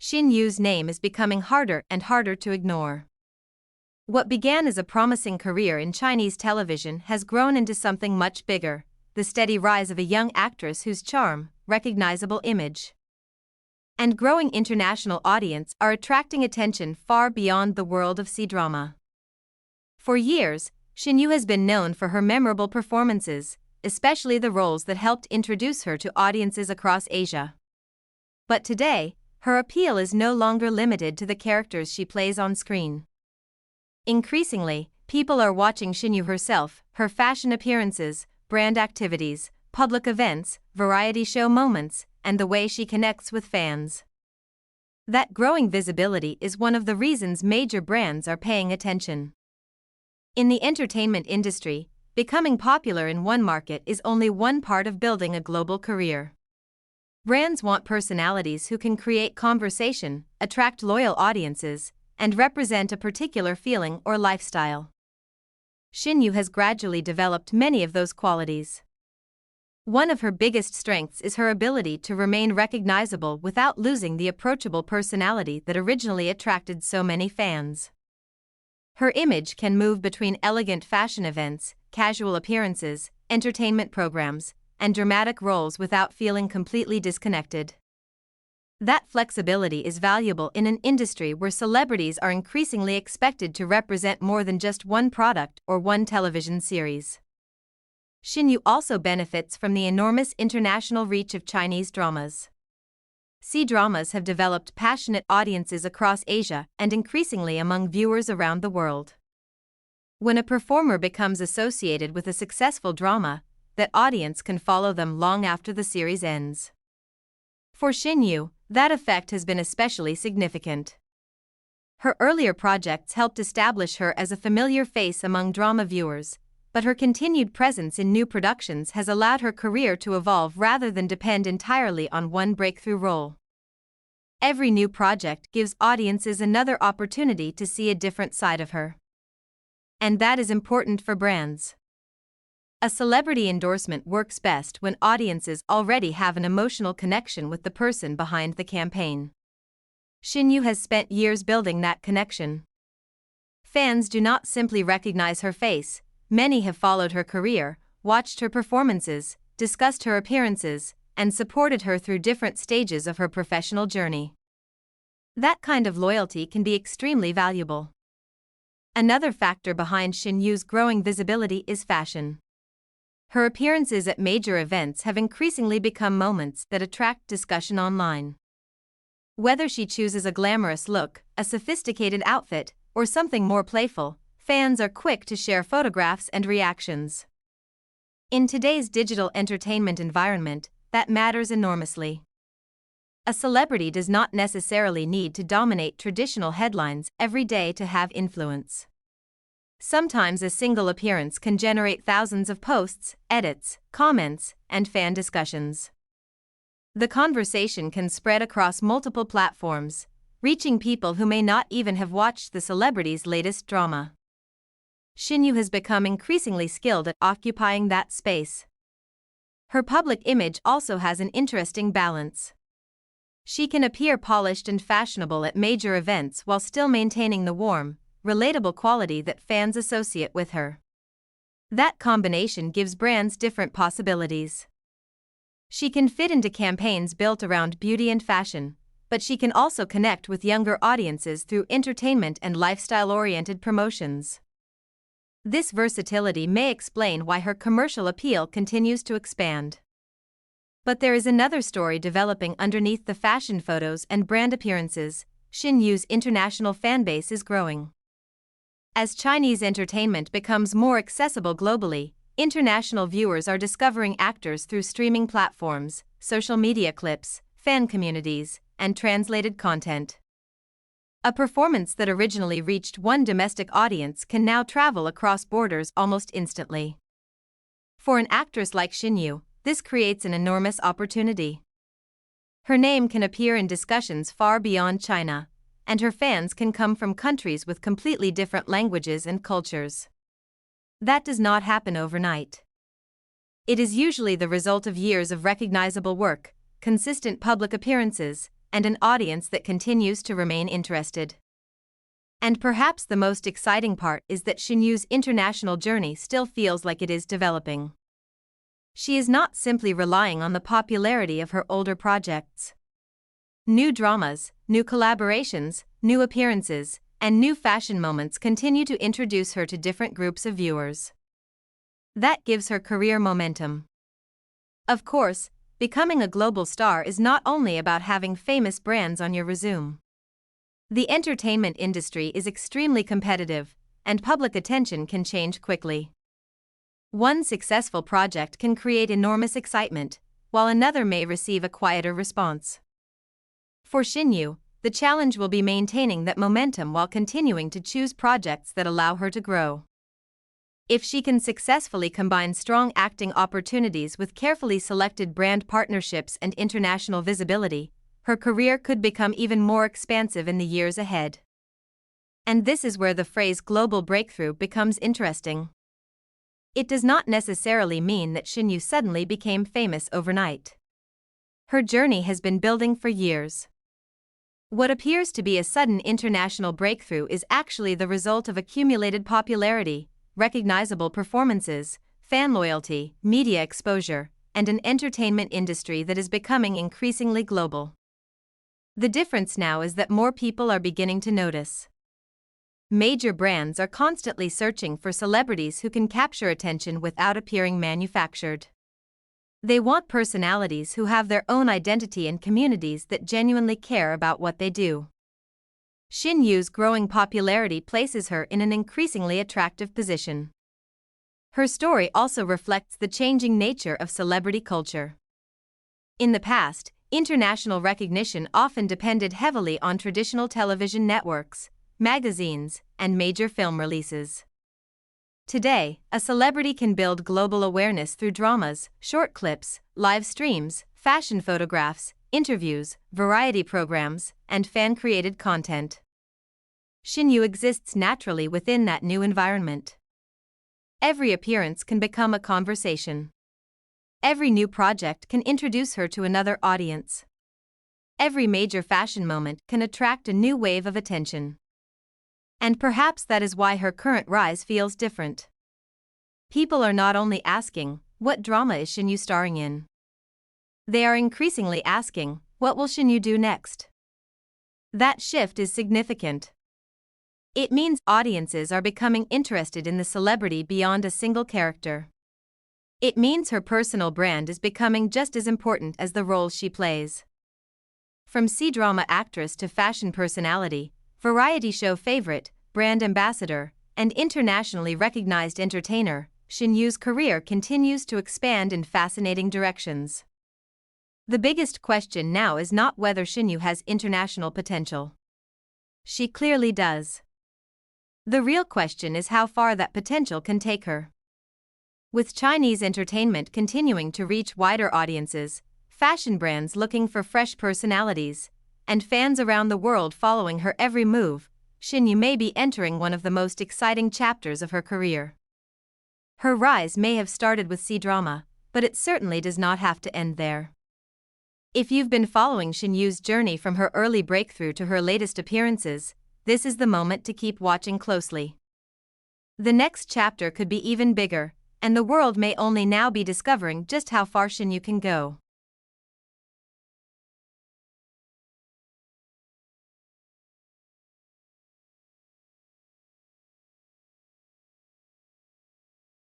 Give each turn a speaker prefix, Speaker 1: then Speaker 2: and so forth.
Speaker 1: Shen Yue's name is becoming harder and harder to ignore. What began as a promising career in Chinese television has grown into something much bigger, the steady rise of a young actress whose charm, recognizable image, and growing international audience are attracting attention far beyond the world of C-drama. For years, Shen Yue has been known for her memorable performances, especially the roles that helped introduce her to audiences across Asia. But today, her appeal is no longer limited to the characters she plays on screen. Increasingly, people are watching Shen Yue herself, her fashion appearances, brand activities, public events, variety show moments, and the way she connects with fans. That growing visibility is one of the reasons major brands are paying attention. In the entertainment industry, becoming popular in one market is only one part of building a global career. Brands want personalities who can create conversation, attract loyal audiences, and represent a particular feeling or lifestyle. Shen Yue has gradually developed many of those qualities. One of her biggest strengths is her ability to remain recognizable without losing the approachable personality that originally attracted so many fans. Her image can move between elegant fashion events, casual appearances, entertainment programs, and dramatic roles without feeling completely disconnected. That flexibility is valuable in an industry where celebrities are increasingly expected to represent more than just one product or one television series. Shen Yue also benefits from the enormous international reach of Chinese dramas. C-dramas have developed passionate audiences across Asia and increasingly among viewers around the world. When a performer becomes associated with a successful drama, that audience can follow them long after the series ends. For Shen Yue, that effect has been especially significant. Her earlier projects helped establish her as a familiar face among drama viewers, but her continued presence in new productions has allowed her career to evolve rather than depend entirely on one breakthrough role. Every new project gives audiences another opportunity to see a different side of her. And that is important for brands. A celebrity endorsement works best when audiences already have an emotional connection with the person behind the campaign. Shen Yue has spent years building that connection. Fans do not simply recognize her face. Many have followed her career, watched her performances, discussed her appearances, and supported her through different stages of her professional journey. That kind of loyalty can be extremely valuable. Another factor behind Shen Yue's growing visibility is fashion. Her appearances at major events have increasingly become moments that attract discussion online. Whether she chooses a glamorous look, a sophisticated outfit, or something more playful, fans are quick to share photographs and reactions. In today's digital entertainment environment, that matters enormously. A celebrity does not necessarily need to dominate traditional headlines every day to have influence. Sometimes a single appearance can generate thousands of posts, edits, comments, and fan discussions. The conversation can spread across multiple platforms, reaching people who may not even have watched the celebrity's latest drama. Shen Yue has become increasingly skilled at occupying that space. Her public image also has an interesting balance. She can appear polished and fashionable at major events while still maintaining the warm, relatable quality that fans associate with her. That combination gives brands different possibilities. She can fit into campaigns built around beauty and fashion, but she can also connect with younger audiences through entertainment and lifestyle-oriented promotions. This versatility may explain why her commercial appeal continues to expand. But there is another story developing underneath the fashion photos and brand appearances. Shen Yue's international fanbase is growing. As Chinese entertainment becomes more accessible globally, international viewers are discovering actors through streaming platforms, social media clips, fan communities, and translated content. A performance that originally reached one domestic audience can now travel across borders almost instantly. For an actress like Shen Yue, this creates an enormous opportunity. Her name can appear in discussions far beyond China, and her fans can come from countries with completely different languages and cultures. That does not happen overnight. It is usually the result of years of recognizable work, consistent public appearances, and an audience that continues to remain interested. And perhaps the most exciting part is that Shen Yue's international journey still feels like it is developing. She is not simply relying on the popularity of her older projects. New dramas, new collaborations, new appearances, and new fashion moments continue to introduce her to different groups of viewers. That gives her career momentum. Of course, becoming a global star is not only about having famous brands on your resume. The entertainment industry is extremely competitive, and public attention can change quickly. One successful project can create enormous excitement, while another may receive a quieter response. For Shen Yue, the challenge will be maintaining that momentum while continuing to choose projects that allow her to grow. If she can successfully combine strong acting opportunities with carefully selected brand partnerships and international visibility, her career could become even more expansive in the years ahead. And this is where the phrase global breakthrough becomes interesting. It does not necessarily mean that Shen Yue suddenly became famous overnight. Her journey has been building for years. What appears to be a sudden international breakthrough is actually the result of accumulated popularity, recognizable performances, fan loyalty, media exposure, and an entertainment industry that is becoming increasingly global. The difference now is that more people are beginning to notice. Major brands are constantly searching for celebrities who can capture attention without appearing manufactured. They want personalities who have their own identity and communities that genuinely care about what they do. Shen Yue's growing popularity places her in an increasingly attractive position. Her story also reflects the changing nature of celebrity culture. In the past, international recognition often depended heavily on traditional television networks, magazines, and major film releases. Today, a celebrity can build global awareness through dramas, short clips, live streams, fashion photographs, interviews, variety programs, and fan-created content. Shen Yue exists naturally within that new environment. Every appearance can become a conversation. Every new project can introduce her to another audience. Every major fashion moment can attract a new wave of attention. And perhaps that is why her current rise feels different. People are not only asking, what drama is Shen Yue starring in? They are increasingly asking, what will Shen Yue do next? That shift is significant. It means audiences are becoming interested in the celebrity beyond a single character. It means her personal brand is becoming just as important as the roles she plays. From C-drama actress to fashion personality, variety show favorite, brand ambassador, and internationally recognized entertainer, Shen Yue's career continues to expand in fascinating directions. The biggest question now is not whether Shen Yue has international potential. She clearly does. The real question is how far that potential can take her. With Chinese entertainment continuing to reach wider audiences, fashion brands looking for fresh personalities, and fans around the world following her every move, Shen Yue may be entering one of the most exciting chapters of her career. Her rise may have started with C-drama, but it certainly does not have to end there. If you've been following Shen Yue's journey from her early breakthrough to her latest appearances, this is the moment to keep watching closely. The next chapter could be even bigger, and the world may only now be discovering just how far Shen Yue can go.